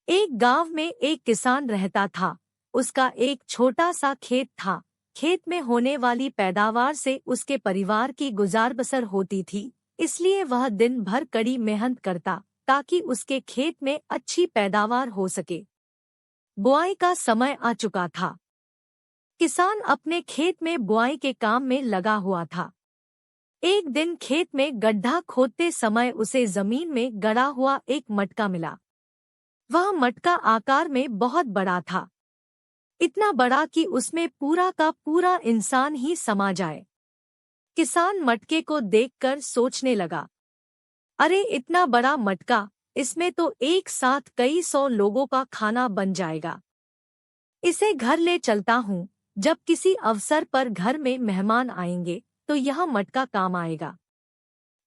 एक गांव में एक किसान रहता था। उसका एक छोटा सा खेत था। खेत में होने वाली पैदावार से उसके परिवार की गुजार बसर होती थी। इसलिए वह दिन भर कड़ी मेहनत करता ताकि उसके खेत में अच्छी पैदावार हो सके। बुआई का समय आ चुका था। किसान अपने खेत में बुआई के काम में लगा हुआ था। एक दिन खेत में गड्ढा खोदते समय उसे जमीन में गड़ा हुआ एक मटका मिला। वह मटका आकार में बहुत बड़ा था, इतना बड़ा कि उसमें पूरा का पूरा इंसान ही समा जाए। किसान मटके को देखकर सोचने लगा, अरे इतना बड़ा मटका, इसमें तो एक साथ कई 100 लोगों का खाना बन जाएगा। इसे घर ले चलता हूँ, जब किसी अवसर पर घर में मेहमान आएंगे तो यह मटका काम आएगा।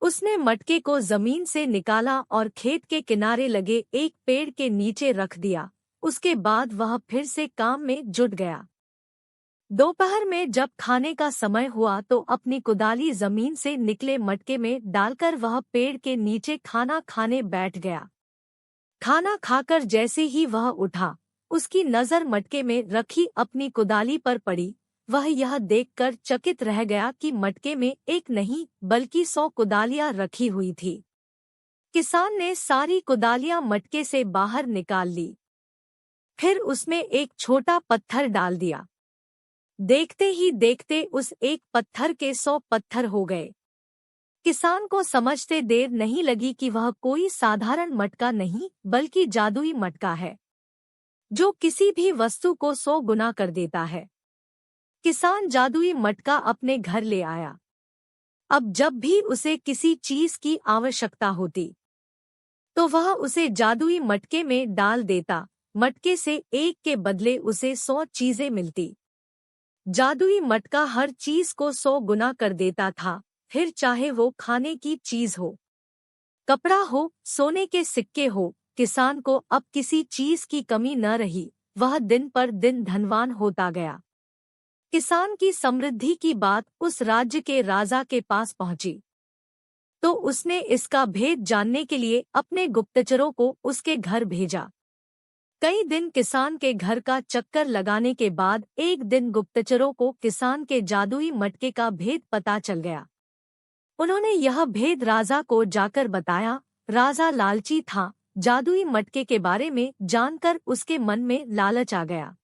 उसने मटके को जमीन से निकाला और खेत के किनारे लगे एक पेड़ के नीचे रख दिया। उसके बाद वह फिर से काम में जुट गया। दोपहर में जब खाने का समय हुआ तो अपनी कुदाली जमीन से निकले मटके में डालकर वह पेड़ के नीचे खाना खाने बैठ गया। खाना खाकर जैसे ही वह उठा, उसकी नजर मटके में रखी अपनी कुदाली पर पड़ी। वह यह देखकर चकित रह गया कि मटके में एक नहीं बल्कि 100 कुदालियां रखी हुई थी। किसान ने सारी कुदालियां मटके से बाहर निकाल ली। फिर उसमें एक छोटा पत्थर डाल दिया। देखते ही देखते उस एक पत्थर के 100 पत्थर हो गए। किसान को समझते देर नहीं लगी कि वह कोई साधारण मटका नहीं बल्कि जादुई मटका है, जो किसी भी वस्तु को 100 गुना कर देता है। किसान जादुई मटका अपने घर ले आया। अब जब भी उसे किसी चीज की आवश्यकता होती तो वह उसे जादुई मटके में डाल देता। मटके से एक के बदले उसे 100 चीजें मिलती। जादुई मटका हर चीज को 100 गुना कर देता था, फिर चाहे वो खाने की चीज हो, कपड़ा हो, सोने के सिक्के हो। किसान को अब किसी चीज की कमी न रही। वह दिन पर दिन धनवान होता गया। किसान की समृद्धि की बात उस राज्य के राजा के पास पहुंची तो उसने इसका भेद जानने के लिए अपने गुप्तचरों को उसके घर भेजा। कई दिन किसान के घर का चक्कर लगाने के बाद एक दिन गुप्तचरों को किसान के जादुई मटके का भेद पता चल गया। उन्होंने यह भेद राजा को जाकर बताया। राजा लालची था। जादुई मटके के बारे में जानकर उसके मन में लालच आ गया।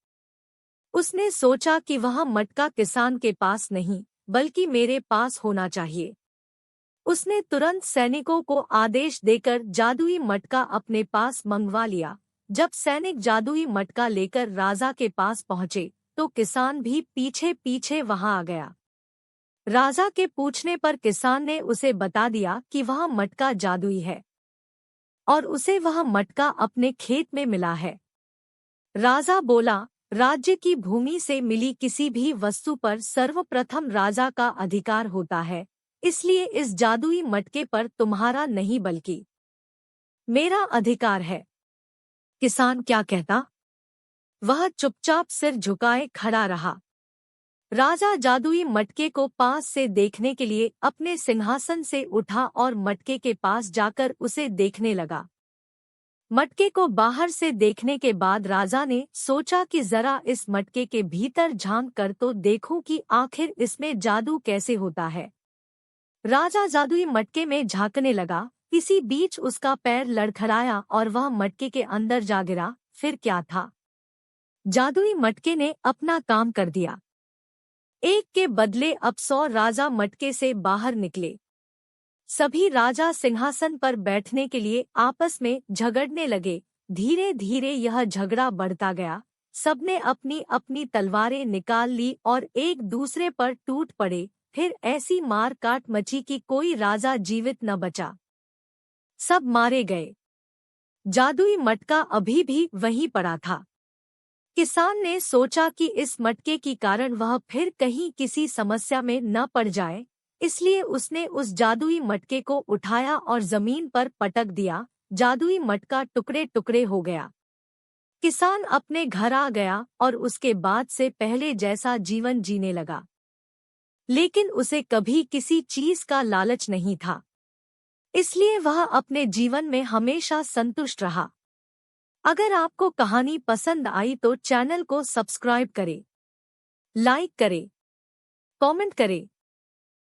उसने सोचा कि वह मटका किसान के पास नहीं बल्कि मेरे पास होना चाहिए। उसने तुरंत सैनिकों को आदेश देकर जादुई मटका अपने पास मंगवा लिया। जब सैनिक जादुई मटका लेकर राजा के पास पहुंचे तो किसान भी पीछे पीछे वहां आ गया। राजा के पूछने पर किसान ने उसे बता दिया कि वह मटका जादुई है और उसे वह मटका अपने खेत में मिला है। राजा बोला, राज्य की भूमि से मिली किसी भी वस्तु पर सर्वप्रथम राजा का अधिकार होता है, इसलिए इस जादुई मटके पर तुम्हारा नहीं बल्कि मेरा अधिकार है। किसान क्या कहता? वह चुपचाप सिर झुकाए खड़ा रहा। राजा जादुई मटके को पास से देखने के लिए अपने सिंहासन से उठा और मटके के पास जाकर उसे देखने लगा। मटके को बाहर से देखने के बाद राजा ने सोचा कि जरा इस मटके के भीतर झांक कर तो देखूं कि आखिर इसमें जादू कैसे होता है। राजा जादुई मटके में झांकने लगा। इसी बीच उसका पैर लड़खड़ाया और वह मटके के अंदर जा गिरा। फिर क्या था? जादुई मटके ने अपना काम कर दिया। एक के बदले अब 100 राजा मटके से बाहर निकले। सभी राजा सिंहासन पर बैठने के लिए आपस में झगड़ने लगे। धीरे धीरे यह झगड़ा बढ़ता गया। सबने अपनी अपनी तलवारें निकाल ली और एक दूसरे पर टूट पड़े। फिर ऐसी मार काट मची कि कोई राजा जीवित न बचा। सब मारे गए। जादुई मटका अभी भी वहीं पड़ा था। किसान ने सोचा कि इस मटके के कारण वह फिर कहीं किसी समस्या में न पड़ जाए, इसलिए उसने उस जादुई मटके को उठाया और जमीन पर पटक दिया। जादुई मटका टुकड़े टुकड़े हो गया। किसान अपने घर आ गया और उसके बाद से पहले जैसा जीवन जीने लगा। लेकिन उसे कभी किसी चीज का लालच नहीं था, इसलिए वह अपने जीवन में हमेशा संतुष्ट रहा। अगर आपको कहानी पसंद आई तो चैनल को सब्सक्राइब करें, लाइक करें, कमेंट करें